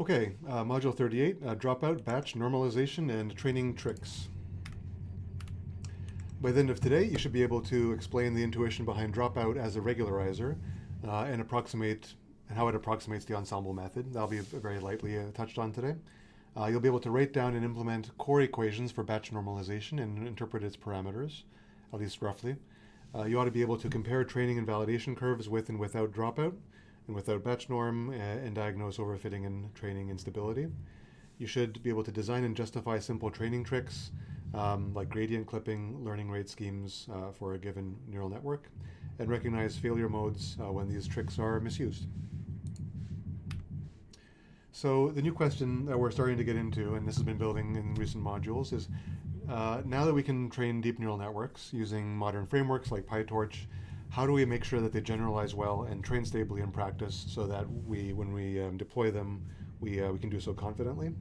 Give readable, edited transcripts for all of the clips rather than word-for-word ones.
Okay, Module 38, Dropout, Batch, Normalization, and Training Tricks. By the end of today, you should be able to explain the intuition behind Dropout as a regularizer and how it approximates the ensemble method. That'll be very lightly touched on today. You'll be able to write down and implement core equations for batch normalization and interpret its parameters, at least roughly. You ought to be able to compare training and validation curves with and without Dropout, and without BatchNorm, and diagnose overfitting and training instability. You should be able to design and justify simple training tricks like gradient clipping, learning rate schemes for a given neural network, and recognize failure modes when these tricks are misused. So the new question that we're starting to get into, and this has been building in recent modules, is now that we can train deep neural networks using modern frameworks like PyTorch, how do we make sure that they generalize well and train stably in practice so that when we deploy them, we can do so confidently?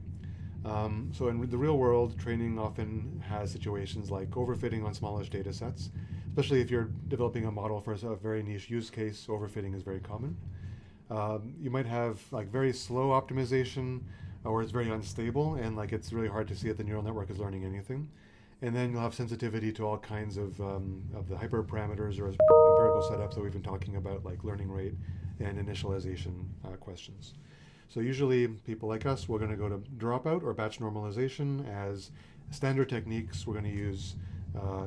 So in the real world, training often has situations like overfitting on smallish data sets. Especially if you're developing a model for a very niche use case, overfitting is very common. You might have like very slow optimization, or it's very unstable, and like it's really hard to see if the neural network is learning anything. And then you'll have sensitivity to all kinds of the hyperparameters or empirical setups that we've been talking about, like learning rate and initialization questions. So usually people like us, we're going to go to dropout or batch normalization as standard techniques we're going to use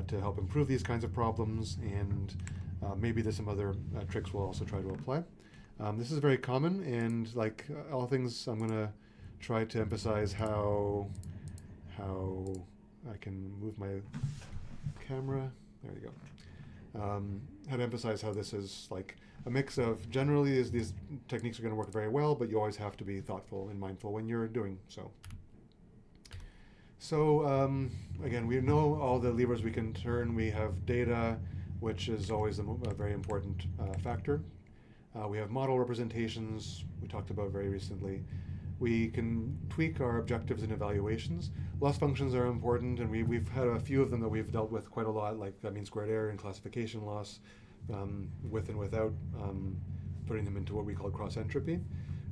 to help improve these kinds of problems, and maybe there's some other tricks we'll also try to apply. This is very common, and like all things, I'm going to try to emphasize how I can move my camera. There you go. How to emphasize how this is like a mix of generally these techniques are going to work very well, but you always have to be thoughtful and mindful when you're doing so. So again, we know all the levers we can turn. We have data, which is always a very important factor. We have model representations we talked about very recently. We can tweak our objectives and evaluations. Loss functions are important, and we've had a few of them that we've dealt with quite a lot, like mean squared error and classification loss, with and without putting them into what we call cross entropy.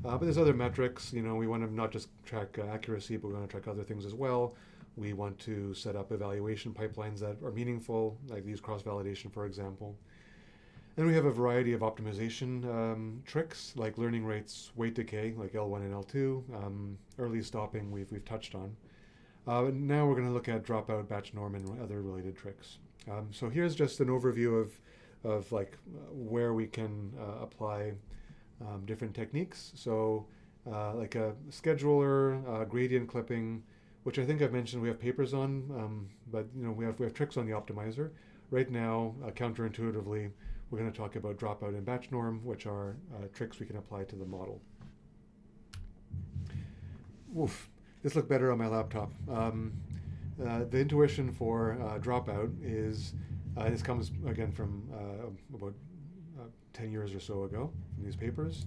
But there's other metrics. You know, we want to not just track accuracy, but we want to track other things as well. We want to set up evaluation pipelines that are meaningful, like these cross-validation, for example. Then we have a variety of optimization tricks, like learning rates, weight decay, like L1 and L2, early stopping we've touched on. Now we're going to look at dropout, batch norm, and other related tricks. So here's just an overview of like where we can apply different techniques. So like a scheduler, gradient clipping, which I think I've mentioned we have papers on, but you know we have tricks on the optimizer. Right now, counterintuitively, we're going to talk about dropout and batch norm, which are tricks we can apply to the model. Oof, this looked better on my laptop. The intuition for dropout is, this comes again from about 10 years or so ago from these papers.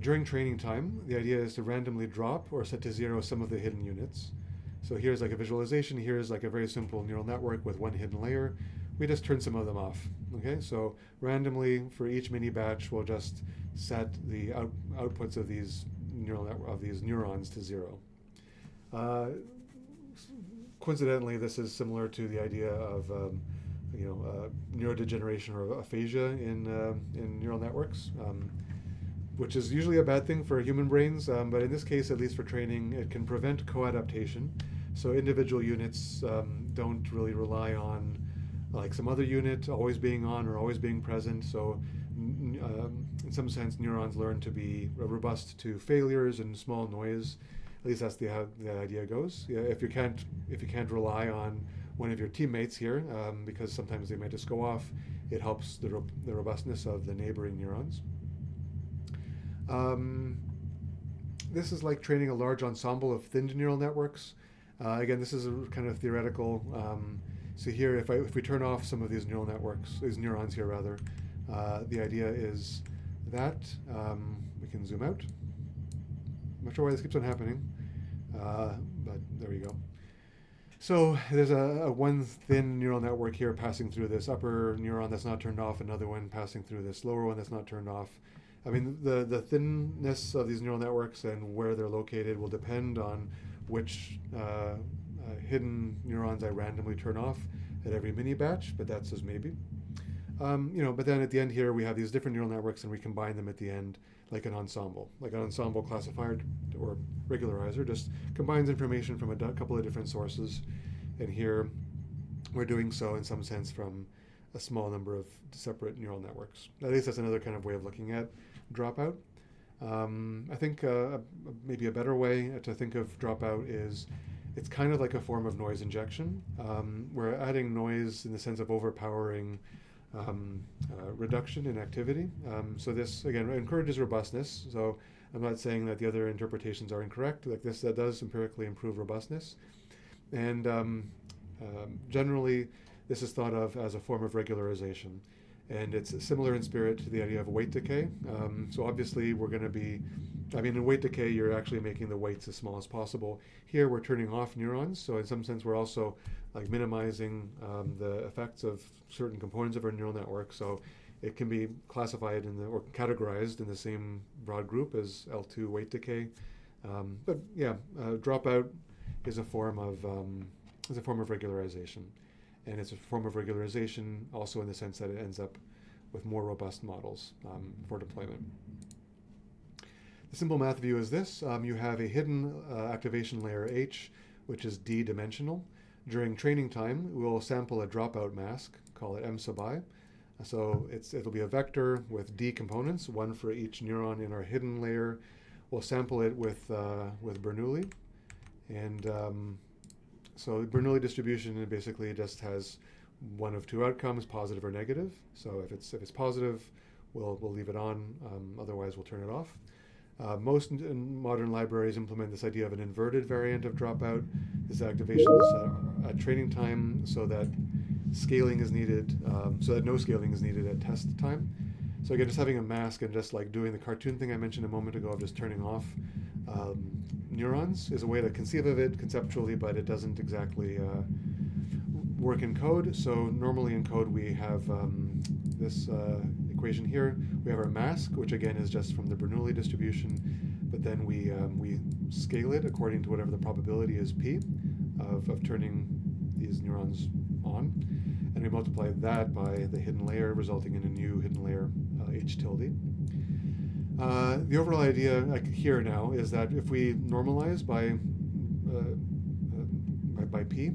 During training time, the idea is to randomly drop or set to zero some of the hidden units. So here's like a visualization. Here's like a very simple neural network with one hidden layer. We just turn some of them off. Okay, so randomly for each mini batch, we'll just set the outputs of these neurons to zero. Coincidentally, this is similar to the idea of neurodegeneration or aphasia in neural networks, which is usually a bad thing for human brains, but in this case, at least for training, it can prevent co-adaptation. So individual units don't really rely on like some other unit always being on or always being present. So in some sense, neurons learn to be robust to failures and small noise. At least that's how the idea goes. Yeah, if you can't rely on one of your teammates here, because sometimes they might just go off, it helps the robustness of the neighboring neurons. This is like training a large ensemble of thinned neural networks. Again, this is a kind of theoretical. So here, if we turn off some of these neural networks, these neurons here rather, the idea is that we can zoom out. I'm not sure why this keeps on happening, but there we go. So there's a one thin neural network here passing through this upper neuron that's not turned off, another one passing through this lower one that's not turned off. I mean, the thinness of these neural networks and where they're located will depend on which hidden neurons I randomly turn off at every mini batch, but that's just maybe. But then at the end here, we have these different neural networks and we combine them at the end like an ensemble. Like an ensemble classifier or regularizer just combines information from a couple of different sources. And here we're doing so in some sense from a small number of separate neural networks. At least that's another kind of way of looking at Dropout. I think maybe a better way to think of Dropout is it's kind of like a form of noise injection. We're adding noise in the sense of overpowering reduction in activity. So this, again, encourages robustness. So I'm not saying that the other interpretations are incorrect. Like this, that does empirically improve robustness. And generally, this is thought of as a form of regularization. And it's similar in spirit to the idea of weight decay. So obviously, we're going to be, in weight decay, you're actually making the weights as small as possible. Here, we're turning off neurons. So in some sense, we're also like minimizing the effects of certain components of our neural network. So it can be classified or categorized in the same broad group as L2 weight decay. But yeah, Dropout is a form of regularization. And it's a form of regularization also in the sense that it ends up with more robust models for deployment. The simple math view is this. You have a hidden activation layer H, which is d-dimensional. During training time, we'll sample a dropout mask, call it M sub I. So it'll be a vector with d components, one for each neuron in our hidden layer. We'll sample it with Bernoulli. And so Bernoulli distribution basically just has one of two outcomes, positive or negative. So if it's positive, we'll leave it on. Otherwise, we'll turn it off. Most modern libraries implement this idea of an inverted variant of Dropout. This activation is at training time, so that scaling is needed, so that no scaling is needed at test time. So again, just having a mask and just like doing the cartoon thing I mentioned a moment ago of just turning off neurons is a way to conceive of it conceptually, but it doesn't exactly work in code. So normally in code we have this equation here. We have our mask, which again is just from the Bernoulli distribution, but then we scale it according to whatever the probability is p of turning these neurons on, and we multiply that by the hidden layer, resulting in a new hidden layer h tilde. The overall idea here now is that if we normalize by p,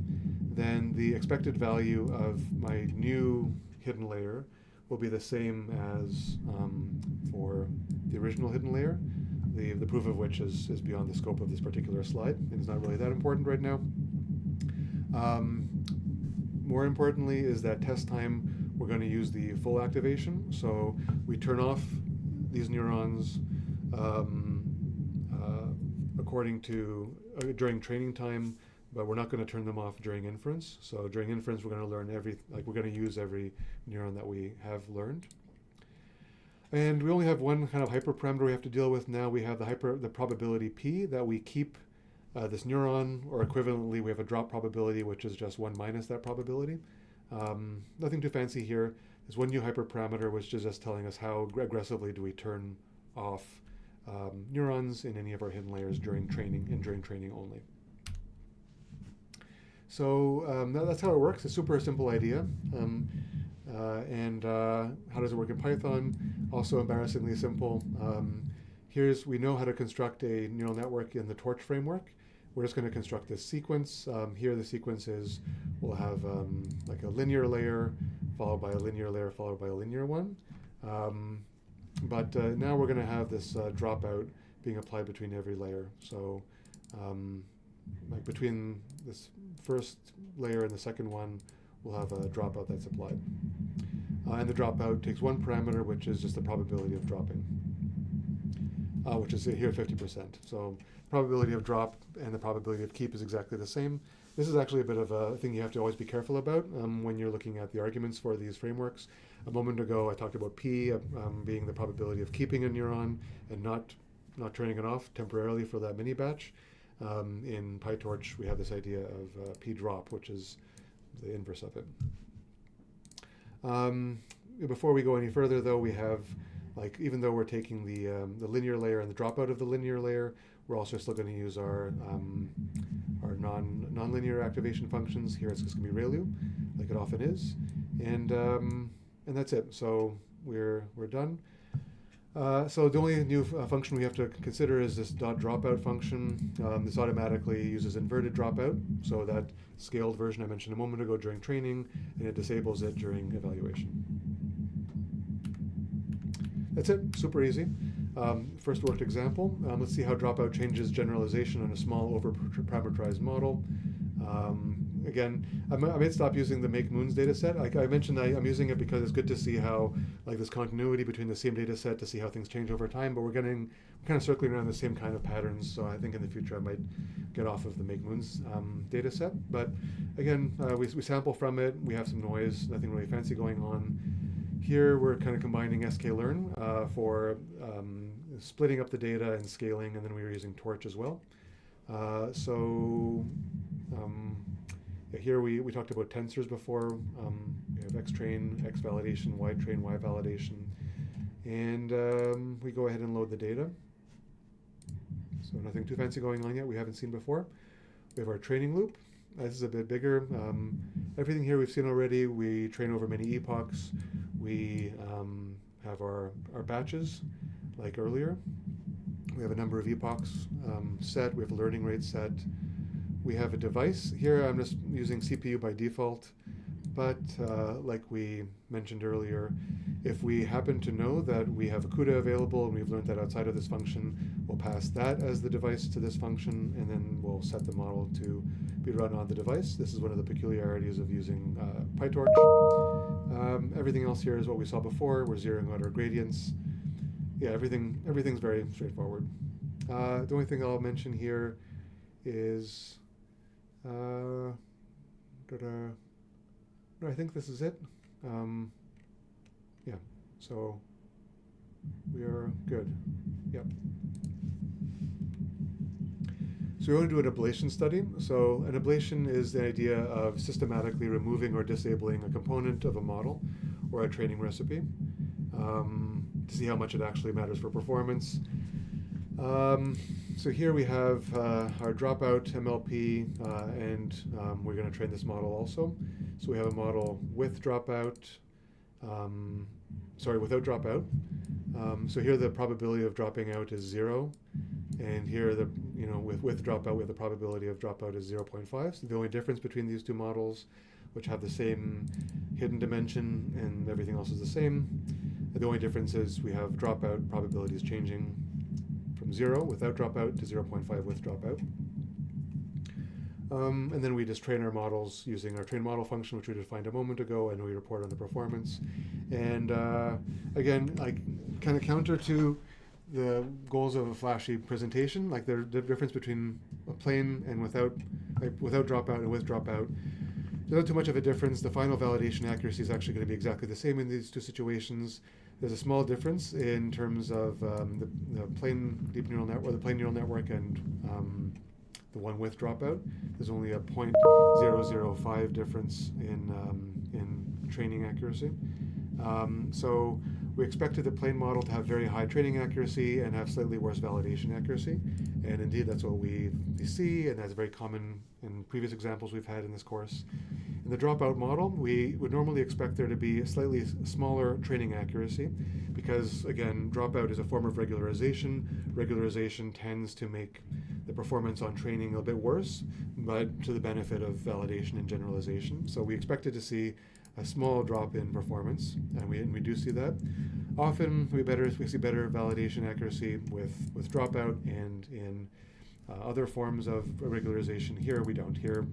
then the expected value of my new hidden layer will be the same as for the original hidden layer, the proof of which is beyond the scope of this particular slide, and is not really that important right now. More importantly is that test time, we're going to use the full activation. So we turn off these neurons according to during training time, but we're not going to turn them off during inference. So during inference, we're going to learn we're going to use every neuron that we have learned. And we only have one kind of hyperparameter we have to deal with now. We have the probability p that we keep this neuron, or equivalently, we have a drop probability, which is just 1 minus that probability. Nothing too fancy here. There's one new hyperparameter, which is just telling us how aggressively do we turn off neurons in any of our hidden layers during training, and during training only. So that's how it works. It's a super simple idea. And how does it work in Python? Also embarrassingly simple. We know how to construct a neural network in the Torch framework. We're just going to construct this sequence. Here the sequence is, we'll have like a linear layer, followed by a linear layer, followed by a linear one. But now we're going to have this dropout being applied between every layer. So like between this first layer and the second one, we'll have a dropout that's applied. And the dropout takes one parameter, which is just the probability of dropping, which is here 50%. So probability of drop and the probability of keep is exactly the same. This is actually a bit of a thing you have to always be careful about when you're looking at the arguments for these frameworks. A moment ago, I talked about p being the probability of keeping a neuron and not turning it off temporarily for that mini batch. In PyTorch, we have this idea of p drop, which is the inverse of it. Before we go any further, though, we have like even though we're taking the linear layer and the dropout of the linear layer, we're also still going to use our non-linear activation functions. Here it's just going to be ReLU, like it often is, and that's it. So we're done. So the only new function we have to consider is this .dropout function. This automatically uses inverted dropout, so that scaled version I mentioned a moment ago during training, and it disables it during evaluation. That's it, super easy. First worked example. Let's see how dropout changes generalization on a small over-parameterized model. Again, I might stop using the Make Moons data set. Like I mentioned, I'm using it because it's good to see how, like, this continuity between the same data set to see how things change over time, but we're kind of circling around the same kind of patterns, so I think in the future I might get off of the Make Moons data set. But again, we sample from it, we have some noise, nothing really fancy going on. Here we're kind of combining sklearn for splitting up the data and scaling, and then we were using Torch as well. Here we talked about tensors before. We have xtrain, x validation, y train, y validation. And we go ahead and load the data. So nothing too fancy going on yet we haven't seen before. We have our training loop. This is a bit bigger. Everything here we've seen already. We train over many epochs. We have our batches, like earlier. We have a number of epochs set. We have a learning rate set. We have a device. Here I'm just using CPU by default, but like we mentioned earlier, if we happen to know that we have a CUDA available and we've learned that outside of this function, we'll pass that as the device to this function, and then we'll set the model to be run on the device. This is one of the peculiarities of using PyTorch. Everything else here is what we saw before. We're zeroing out our gradients. Yeah, everything's very straightforward. The only thing I'll mention here is no, I think this is it. Yeah, so we are good. Yep. So we want to do an ablation study. So an ablation is the idea of systematically removing or disabling a component of a model or a training recipe to see how much it actually matters for performance. So here we have our dropout MLP, and we're going to train this model also. So we have a model with dropout, without dropout. So here the probability of dropping out is 0, and here with dropout, we have the probability of dropout is 0.5. So the only difference between these two models, which have the same hidden dimension and everything else is the same, the only difference is we have dropout probabilities changing from 0 without dropout to 0.5 with dropout. And then we just train our models using our train model function, which we defined a moment ago, and we report on the performance. And again, like kind of counter to the goals of a flashy presentation, like the difference between a plain and without dropout and with dropout. There's not too much of a difference. The final validation accuracy is actually going to be exactly the same in these two situations. There's a small difference in terms of the plain deep neural network, or the plain neural network, and the one with dropout. There's only a 0.005 difference in training accuracy. So we expected the plain model to have very high training accuracy and have slightly worse validation accuracy. And indeed, that's what we see, and that's very common in previous examples we've had in this course. In the dropout model, we would normally expect there to be a slightly smaller training accuracy because, again, dropout is a form of regularization. Regularization tends to make the performance on training a bit worse, but to the benefit of validation and generalization. So we expected to see a small drop in performance, and we do see that. Often we see better validation accuracy with dropout and in other forms of regularization. Here we don't. Here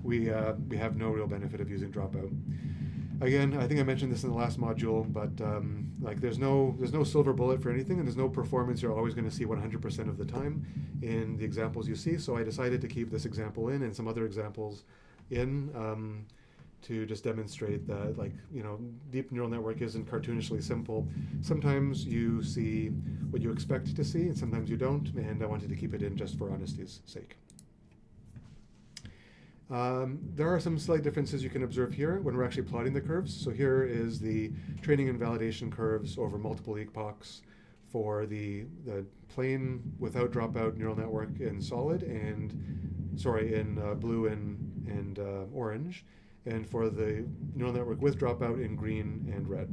we have no real benefit of using dropout. Again, I think I mentioned this in the last module, but like there's no silver bullet for anything, and there's no performance you're always going to see 100% of the time in the examples you see. So I decided to keep this example in and some other examples in to just demonstrate that, like, deep neural network isn't cartoonishly simple. Sometimes you see what you expect to see, and sometimes you don't, and I wanted to keep it in just for honesty's sake. There are some slight differences you can observe here when we're actually plotting the curves. So here is the training and validation curves over multiple epochs for the plain without dropout neural network in solid in blue and orange, and for the neural network with dropout in green and red.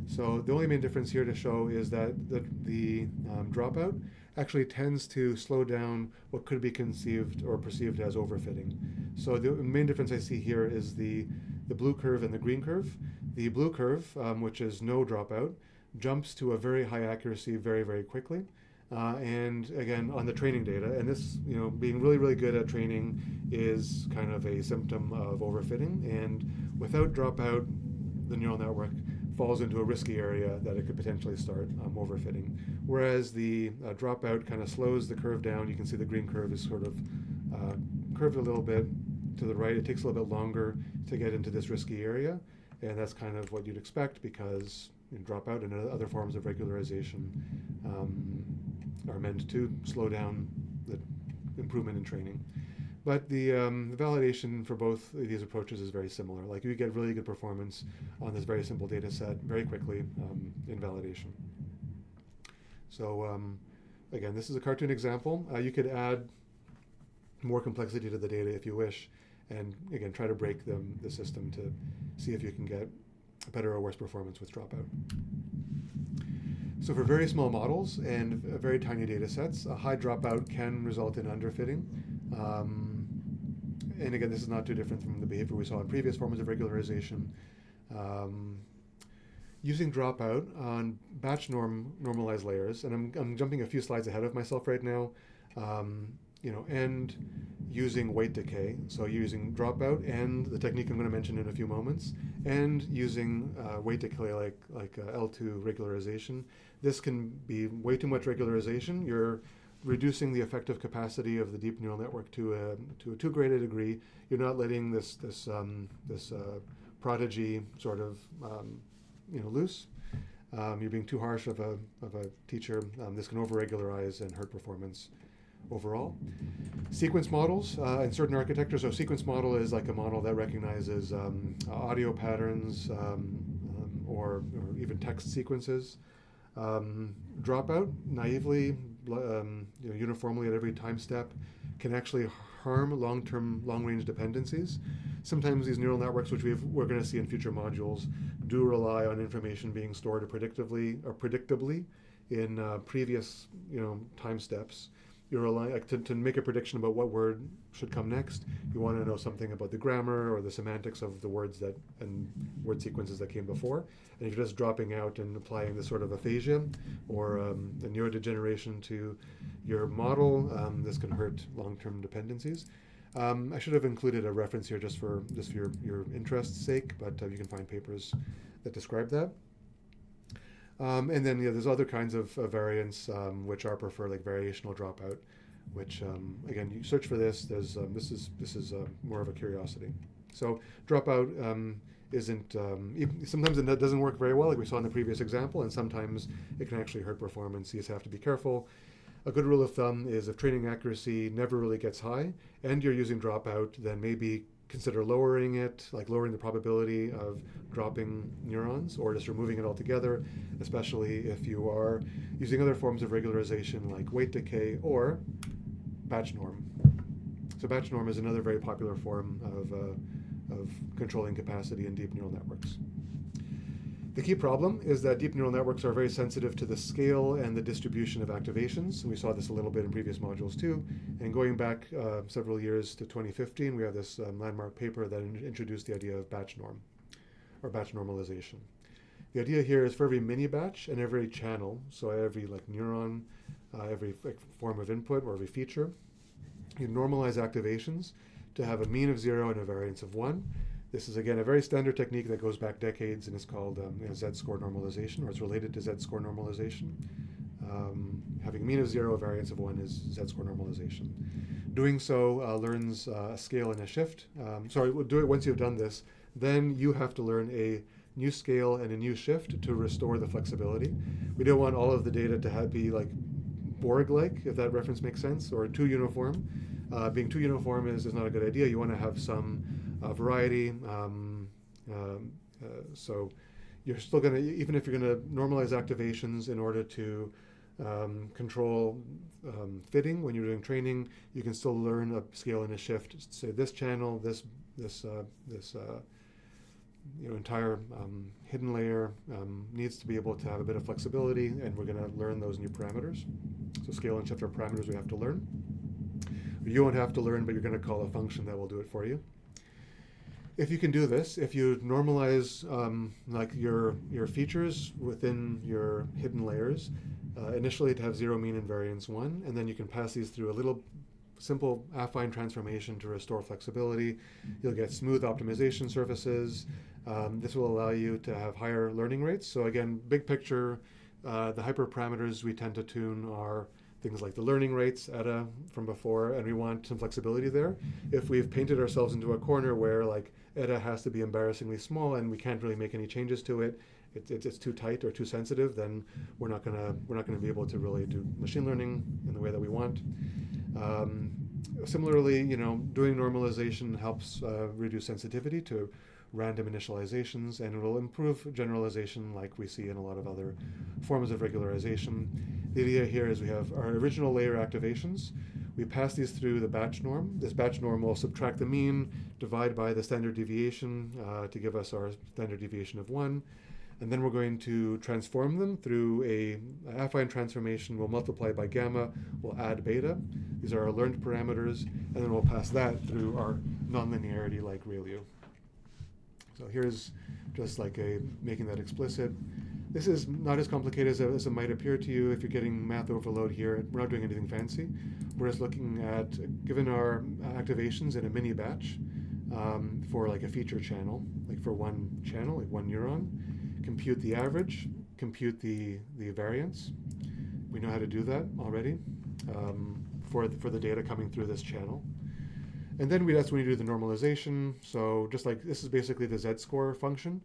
So the only main difference here to show is that the dropout actually tends to slow down what could be conceived or perceived as overfitting. So the main difference I see here is the blue curve and the green curve. The blue curve, which is no dropout, jumps to a very high accuracy very, very quickly. And again, on the training data, and this, being really, really good at training is kind of a symptom of overfitting. And without dropout, the neural network falls into a risky area that it could potentially start overfitting. Whereas the dropout kind of slows the curve down. You can see the green curve is sort of curved a little bit to the right. It takes a little bit longer to get into this risky area, and that's kind of what you'd expect because dropout and other forms of regularization are meant to slow down the improvement in training. But the validation for both of these approaches is very similar. Like you get really good performance on this very simple data set very quickly in validation. So again, this is a cartoon example. You could add more complexity to the data if you wish, and again, try to break the system to see if you can get better or worse performance with dropout. So for very small models and very tiny data sets, a high dropout can result in underfitting. And again, this is not too different from the behavior we saw in previous forms of regularization. Using dropout on BatchNorm normalized layers, and I'm jumping a few slides ahead of myself right now, and using weight decay, so using dropout and the technique I'm going to mention in a few moments, and using weight decay like L2 regularization. This can be way too much regularization. You're reducing the effective capacity of the deep neural network to a too great a degree. You're not letting this prodigy sort of loose. You're being too harsh of a teacher. This can over-regularize and hurt performance overall. Sequence models in certain architectures. So sequence model is like a model that recognizes audio patterns or even text sequences. Dropout naively, uniformly at every time step, can actually harm long-range dependencies. Sometimes these neural networks, which we're going to see in future modules, do rely on information being stored predictably in previous time steps. You're relying to make a prediction about what word should come next. You want to know something about the grammar or the semantics of the words and word sequences that came before. And if you're just dropping out and applying this sort of aphasia or a neurodegeneration to your model, this can hurt long-term dependencies. I should have included a reference here just for your interest's sake, but you can find papers that describe that. And then there's other kinds of variants which are preferred, like variational dropout, which again, you search for this. There's this is more of a curiosity. So dropout isn't sometimes it doesn't work very well, like we saw in the previous example, and sometimes it can actually hurt performance. You just have to be careful. A good rule of thumb is if training accuracy never really gets high, and you're using dropout, then maybe consider lowering it, like lowering the probability of dropping neurons, or just removing it altogether, especially if you are using other forms of regularization like weight decay or BatchNorm. So BatchNorm is another very popular form of controlling capacity in deep neural networks. The key problem is that deep neural networks are very sensitive to the scale and the distribution of activations. We saw this a little bit in previous modules too. And going back several years to 2015, we have this landmark paper that introduced the idea of BatchNorm, or batch normalization. The idea here is for every mini batch and every channel, so every neuron, every form of input or every feature, you normalize activations to have a mean of 0 and a variance of 1. This is, again, a very standard technique that goes back decades and is called Z-score normalization, or it's related to Z-score normalization. Having a mean of 0, a variance of 1 is Z-score normalization. Doing so learns a scale and a shift. We'll do it once you've done this. Then you have to learn a new scale and a new shift to restore the flexibility. We don't want all of the data to be like Borg-like, if that reference makes sense, or too uniform. Being too uniform is not a good idea. You want to have some variety. So you're still going to, even if you're going to normalize activations in order to control fitting when you're doing training, you can still learn a scale and a shift. Say this channel, this entire hidden layer needs to be able to have a bit of flexibility, and we're going to learn those new parameters. So scale and shift are parameters we have to learn. You won't have to learn, but you're going to call a function that will do it for you. If you can do this, if you normalize like your features within your hidden layers, initially to have 0, mean, and variance 1, and then you can pass these through a little simple affine transformation to restore flexibility. You'll get smooth optimization surfaces. This will allow you to have higher learning rates. So again, big picture, the hyperparameters we tend to tune are things like the learning rates from before, and we want some flexibility there. If we've painted ourselves into a corner where like eta has to be embarrassingly small and we can't really make any changes to it, it's too tight or too sensitive, then we're not gonna be able to really do machine learning in the way that we want. Similarly, doing normalization helps reduce sensitivity to random initializations, and it will improve generalization like we see in a lot of other forms of regularization. The idea here is we have our original layer activations. We pass these through the batch norm. This batch norm will subtract the mean, divide by the standard deviation to give us our standard deviation of 1. And then we're going to transform them through a affine transformation. We'll multiply by gamma, we'll add beta. These are our learned parameters, and then we'll pass that through our nonlinearity like ReLU. So here's just like making that explicit. This is not as complicated as it might appear to you if you're getting math overload here. We're not doing anything fancy. We're just looking at, given our activations in a mini batch for like a feature channel, like for one channel, like one neuron, compute the average, compute the variance. We know how to do that already for the data coming through this channel. And then that's when we do the normalization. So just like this is basically the z-score function.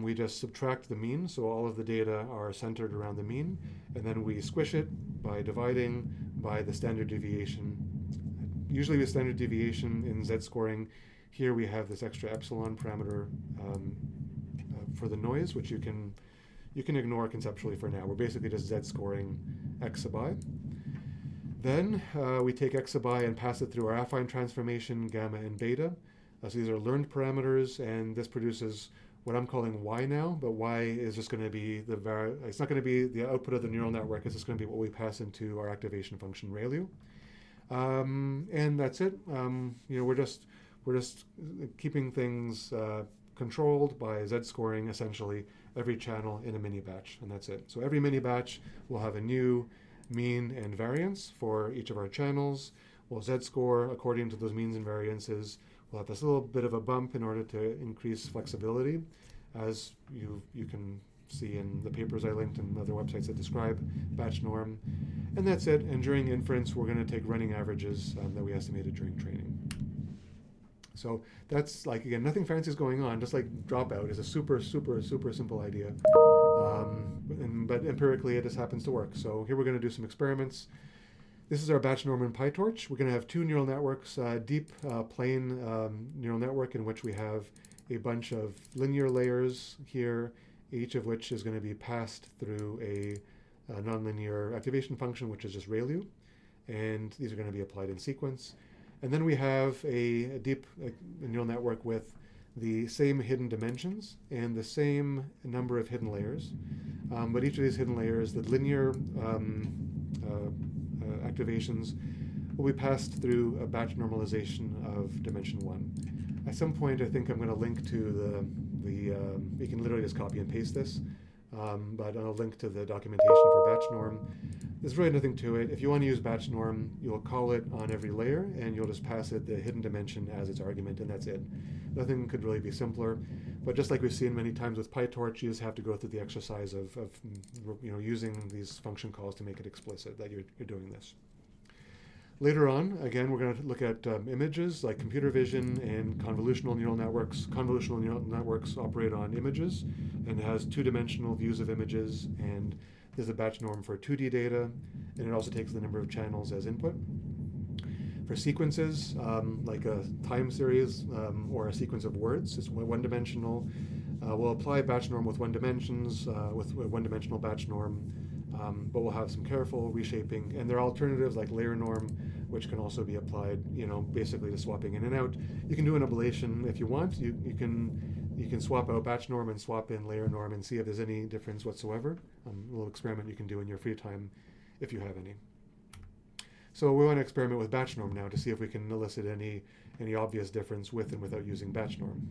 We just subtract the mean, so all of the data are centered around the mean, and then we squish it by dividing by the standard deviation. Usually with standard deviation in z-scoring, here we have this extra epsilon parameter for the noise, which you can ignore conceptually for now. We're basically just z-scoring x sub I. Then we take x sub I and pass it through our affine transformation, gamma and beta. So these are learned parameters, and this produces what I'm calling y now, but y is just going to be it's not going to be the output of the neural network, it's just going to be what we pass into our activation function ReLU. And that's it. We're just keeping things controlled by z-scoring essentially every channel in a mini batch, and that's it. So every mini batch will have a new mean and variance for each of our channels. We'll z-score according to those means and variances. We'll have this little bit of a bump in order to increase flexibility, as you can see in the papers I linked and other websites that describe BatchNorm. And that's it. And during inference, we're going to take running averages that we estimated during training. So that's like, again, nothing fancy is going on. Just like Dropout is a super, super, super simple idea. But empirically, it just happens to work. So here we're going to do some experiments. This is our BatchNorm in PyTorch. We're going to have two neural networks, deep plane neural network in which we have a bunch of linear layers here, each of which is going to be passed through a nonlinear activation function, which is just ReLU. And these are going to be applied in sequence. And then we have a deep neural network with the same hidden dimensions and the same number of hidden layers. But each of these hidden layers, the linear activations, will be passed through a batch normalization of dimension 1. At some point, I think I'm going to link to you can literally just copy and paste this, but I'll link to the documentation for BatchNorm. There's really nothing to it. If you want to use BatchNorm, you'll call it on every layer, and you'll just pass it the hidden dimension as its argument, and that's it. Nothing could really be simpler. But just like we've seen many times with PyTorch, you just have to go through the exercise of using these function calls to make it explicit that you're doing this. Later on, again, we're going to look at images like computer vision and convolutional neural networks. Convolutional neural networks operate on images, and it has two-dimensional views of images, and there's a batch norm for 2D data, and it also takes the number of channels as input. For sequences, like a time series or a sequence of words, it's one-dimensional. We'll apply BatchNorm with one dimensions, with one-dimensional BatchNorm, but we'll have some careful reshaping. And there are alternatives like layer norm, which can also be applied, basically to swapping in and out. You can do an ablation if you want. You can swap out BatchNorm and swap in layer norm and see if there's any difference whatsoever. A little experiment you can do in your free time if you have any. So we want to experiment with BatchNorm now to see if we can elicit any obvious difference with and without using BatchNorm.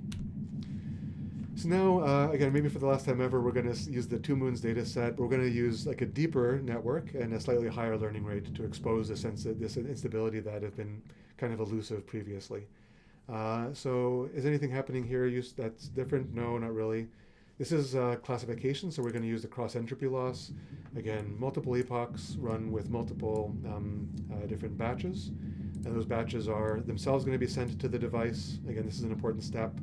So now, again, maybe for the last time ever, we're going to use the 2 moons data set. We're going to use like a deeper network and a slightly higher learning rate to expose this instability that had been kind of elusive previously. So is anything happening here that's different? No, not really. This is classification, so we're going to use the cross-entropy loss. Again, multiple epochs run with multiple different batches. And those batches are themselves going to be sent to the device. Again, this is an important step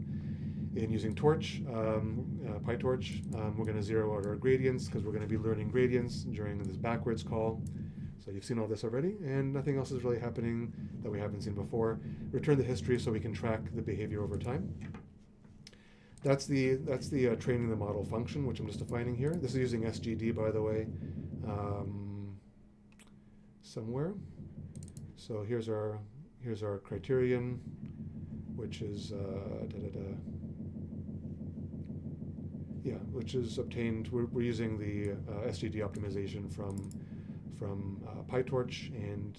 in using Torch, PyTorch. We're going to zero out our gradients because we're going to be learning gradients during this backwards call. So you've seen all this already, and nothing else is really happening that we haven't seen before. Return the history so we can track the behavior over time. That's the training the model function, which I'm just defining here. This is using SGD, by the way, somewhere. So here's our criterion, which is which is obtained. We're using the SGD optimization from PyTorch, and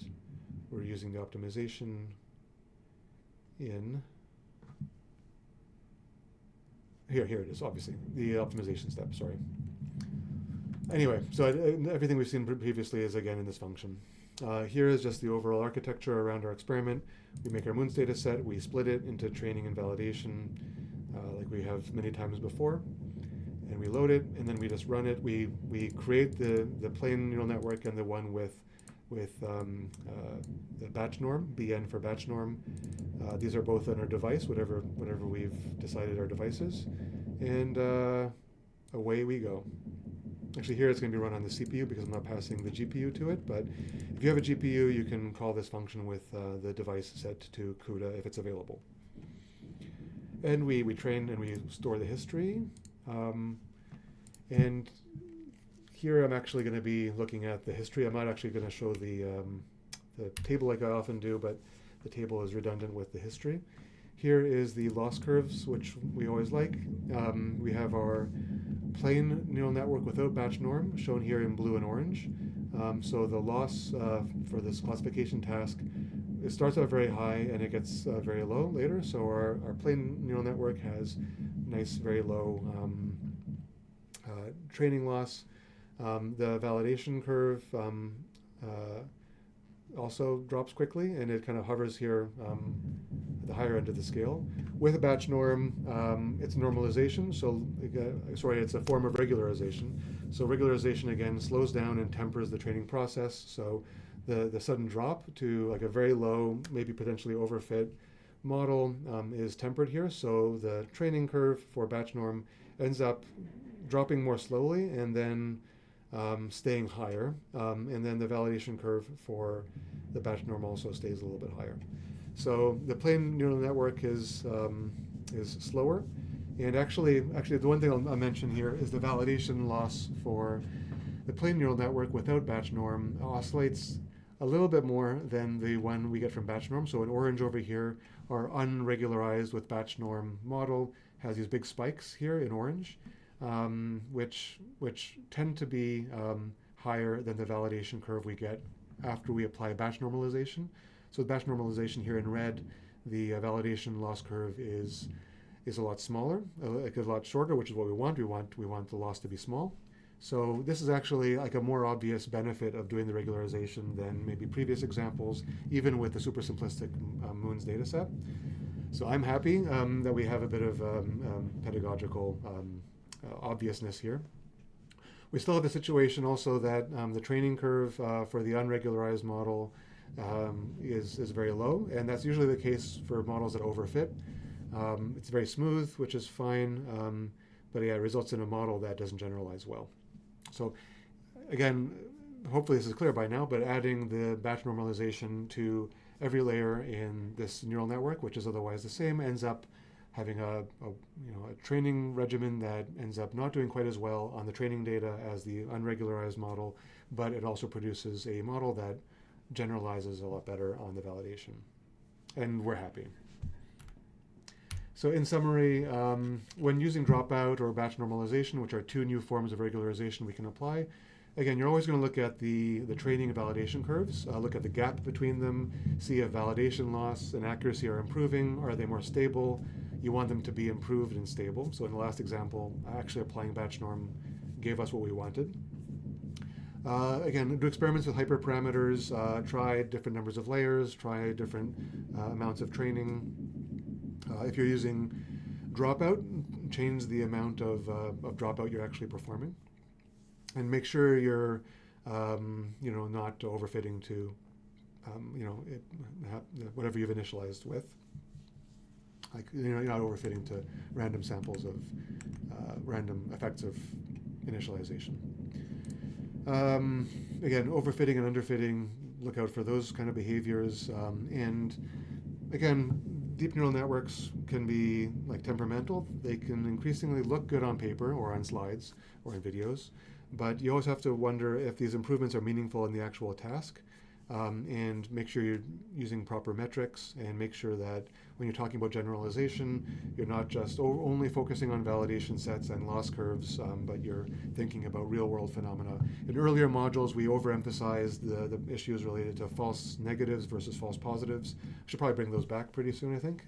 we're using the optimization in here it is, obviously the optimization step, sorry. Anyway, so everything we've seen previously is again in this function. Here is just the overall architecture around our experiment. We make our moons data set, we split it into training and validation like we have many times before, and we load it, and then we just run it. We create the plain neural network and the one with the BatchNorm, BN for BatchNorm. These are both on our device, whatever we've decided our device is, and away we go. Actually, here it's going to be run on the CPU because I'm not passing the GPU to it, but if you have a GPU, you can call this function with the device set to CUDA if it's available. And we train and we store the history. And here I'm actually going to be looking at the history. I'm not actually going to show the table like I often do, but the table is redundant with the history. Here is the loss curves, which we always like. We have our plain neural network without BatchNorm, shown here in blue and orange. So the loss for this classification task, it starts out very high and it gets very low later. So our plain neural network has nice, very low training loss. The validation curve also drops quickly, and it kind of hovers here at the higher end of the scale. With a BatchNorm, it's normalization, so it's a form of regularization. So regularization again slows down and tempers the training process. So the sudden drop to like a very low, maybe potentially overfit model is tempered here. So the training curve for BatchNorm ends up dropping more slowly and then staying higher, and then the validation curve for the BatchNorm also stays a little bit higher. So the plain neural network is slower, and actually the one thing I'll mention here is the validation loss for the plain neural network without BatchNorm oscillates a little bit more than the one we get from BatchNorm. So in orange over here, our unregularized with BatchNorm model has these big spikes here in orange. Which tend to be higher than the validation curve we get after we apply batch normalization. So batch normalization here in red, the validation loss curve is a lot smaller, like a lot shorter, which is what we want. We want the loss to be small. So this is actually like a more obvious benefit of doing the regularization than maybe previous examples, even with the super simplistic moons data set. So I'm happy that we have a bit of pedagogical obviousness here. We still have the situation also that the training curve for the unregularized model is very low, and that's usually the case for models that overfit. It's very smooth, which is fine, but yeah, it results in a model that doesn't generalize well. So again, hopefully this is clear by now, but adding the batch normalization to every layer in this neural network, which is otherwise the same, ends up having a training regimen that ends up not doing quite as well on the training data as the unregularized model, but it also produces a model that generalizes a lot better on the validation. And we're happy. So in summary, when using dropout or batch normalization, which are two new forms of regularization we can apply, again, you're always going to look at the training and validation curves, look at the gap between them, see if validation loss and accuracy are improving, are they more stable? You want them to be improved and stable. So in the last example, actually applying BatchNorm gave us what we wanted. Again, do experiments with hyperparameters, try different numbers of layers, try different amounts of training. If you're using dropout, change the amount of dropout you're actually performing. And make sure you're, not overfitting to, whatever you've initialized with. Like, you're not overfitting to random samples of random effects of initialization. Again, overfitting and underfitting, look out for those kind of behaviors. And again, deep neural networks can be like temperamental. They can increasingly look good on paper or on slides or in videos, but you always have to wonder if these improvements are meaningful in the actual task. And make sure you're using proper metrics, and make sure that when you're talking about generalization, you're not just only focusing on validation sets and loss curves, but you're thinking about real-world phenomena. In earlier modules, we overemphasized the issues related to false negatives versus false positives. I should probably bring those back pretty soon, I think.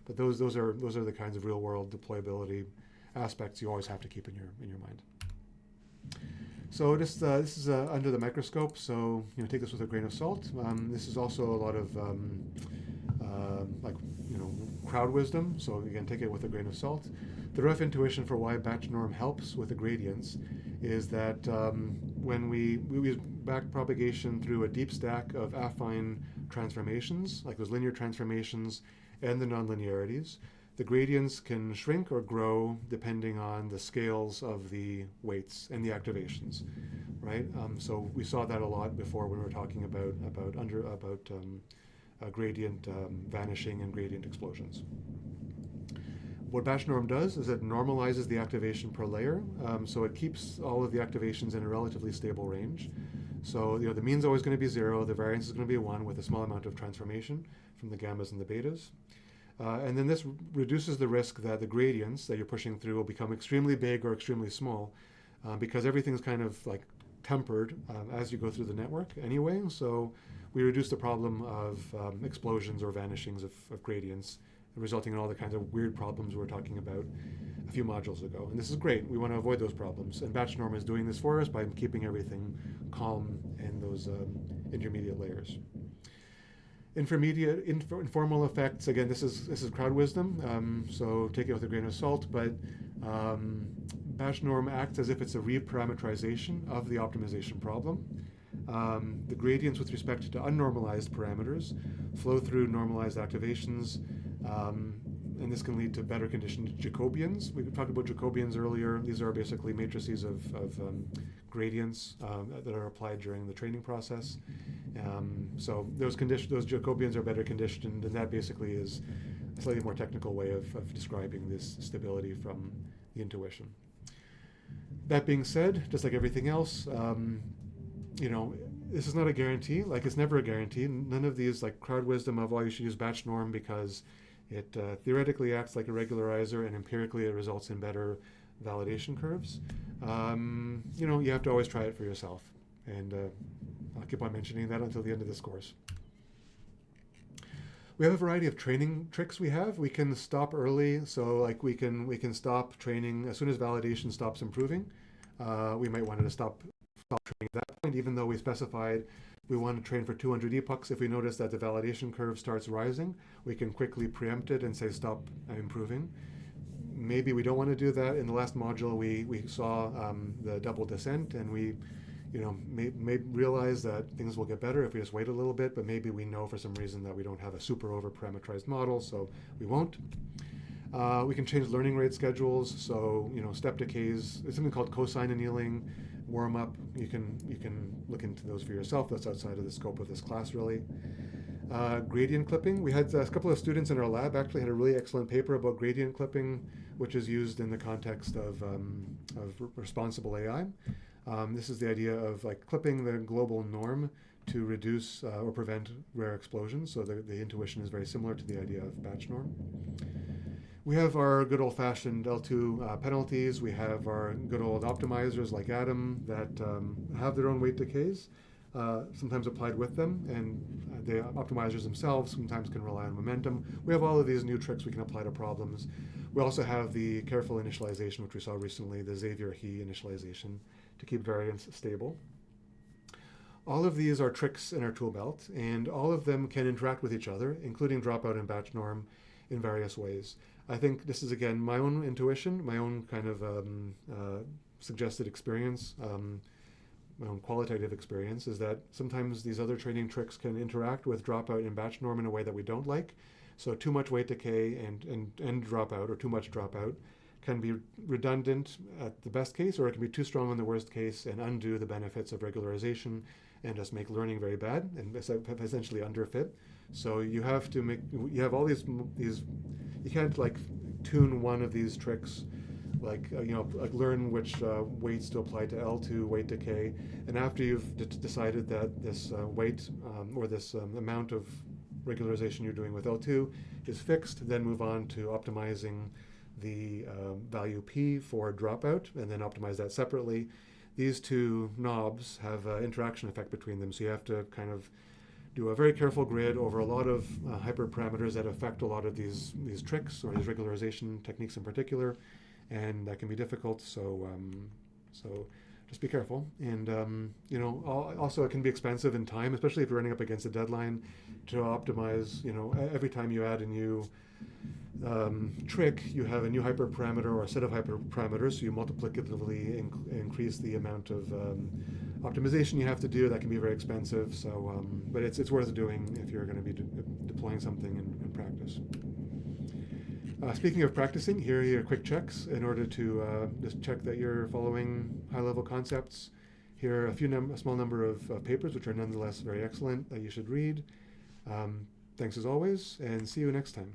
But those are the kinds of real-world deployability aspects you always have to keep in your mind. So this is under the microscope, so take this with a grain of salt. This is also a lot of crowd wisdom, so again, take it with a grain of salt. The rough intuition for why BatchNorm helps with the gradients is that when we use backpropagation through a deep stack of affine transformations, like those linear transformations and the nonlinearities, the gradients can shrink or grow depending on the scales of the weights and the activations, right? So we saw that a lot before when we were talking about gradient vanishing and gradient explosions. What BatchNorm does is it normalizes the activation per layer, so it keeps all of the activations in a relatively stable range. So the mean's always going to be 0, the variance is going to be 1 with a small amount of transformation from the gammas and the betas. And then this reduces the risk that the gradients that you're pushing through will become extremely big or extremely small, because everything's kind of like tempered as you go through the network anyway. So we reduce the problem of explosions or vanishings of gradients, resulting in all the kinds of weird problems we were talking about a few modules ago. And this is great. We want to avoid those problems. And BatchNorm is doing this for us by keeping everything calm in those intermediate layers. Informal effects, again, this is crowd wisdom, so take it with a grain of salt, but BatchNorm acts as if it's a reparameterization of the optimization problem. The gradients with respect to unnormalized parameters flow through normalized activations, and this can lead to better conditioned Jacobians. We talked about Jacobians earlier. These are basically matrices of gradients that are applied during the training process. So those Jacobians are better conditioned, and that basically is a slightly more technical way of describing this stability from the intuition. That being said, just like everything else, this is not a guarantee. Like, it's never a guarantee. None of these, like crowd wisdom of, you should use BatchNorm because it theoretically acts like a regularizer and empirically it results in better validation curves. You have to always try it for yourself. And I'll keep on mentioning that until the end of this course. We have a variety of training tricks we have. We can stop early, so like we can stop training as soon as validation stops improving. We might want to stop training at that point, even though we specified we want to train for 200 epochs. If we notice that the validation curve starts rising, we can quickly preempt it and say stop improving. Maybe we don't want to do that. In the last module, we saw the double descent, and we may realize that things will get better if we just wait a little bit, but maybe we know for some reason that we don't have a super over-parameterized model, so we won't. We can change learning rate schedules, so step decays. There's something called cosine annealing, warm up. You can look into those for yourself. That's outside of the scope of this class, really. Gradient clipping. We had a couple of students in our lab actually had a really excellent paper about gradient clipping, which is used in the context of responsible AI. This is the idea of like clipping the global norm to reduce or prevent rare explosions. So the intuition is very similar to the idea of BatchNorm. We have our good old-fashioned L2 penalties. We have our good old optimizers like Atom that have their own weight decays, sometimes applied with them, and the optimizers themselves sometimes can rely on momentum. We have all of these new tricks we can apply to problems. We also have the careful initialization, which we saw recently, the Xavier-He initialization, to keep variance stable. All of these are tricks in our tool belt, and all of them can interact with each other, including Dropout and BatchNorm, in various ways. I think this is, again, my own intuition, my own kind of suggested experience, my own qualitative experience, is that sometimes these other training tricks can interact with Dropout and BatchNorm in a way that we don't like. So too much weight decay and Dropout, or too much Dropout, can be redundant at the best case, or it can be too strong in the worst case and undo the benefits of regularization and just make learning very bad and essentially underfit. So you have to you have all these, you can't like tune one of these tricks, like like learn which weights to apply to L2 weight decay, and after you've decided that this weight or this amount of regularization you're doing with L2 is fixed, then move on to optimizing the value P for Dropout, and then optimize that separately. These two knobs have an interaction effect between them, so you have to kind of do a very careful grid over a lot of hyperparameters that affect a lot of these tricks, or these regularization techniques in particular, and that can be difficult. So so just be careful. And also it can be expensive in time, especially if you're running up against a deadline, to optimize. Every time you add a new trick, you have a new hyperparameter or a set of hyperparameters, so you multiplicatively increase the amount of optimization you have to do. That can be very expensive. So, but it's worth doing if you're going to be deploying something in practice. Speaking of practicing, here are your quick checks in order to just check that you're following high-level concepts. Here are a small number of papers, which are nonetheless very excellent, that you should read. Thanks as always, and see you next time.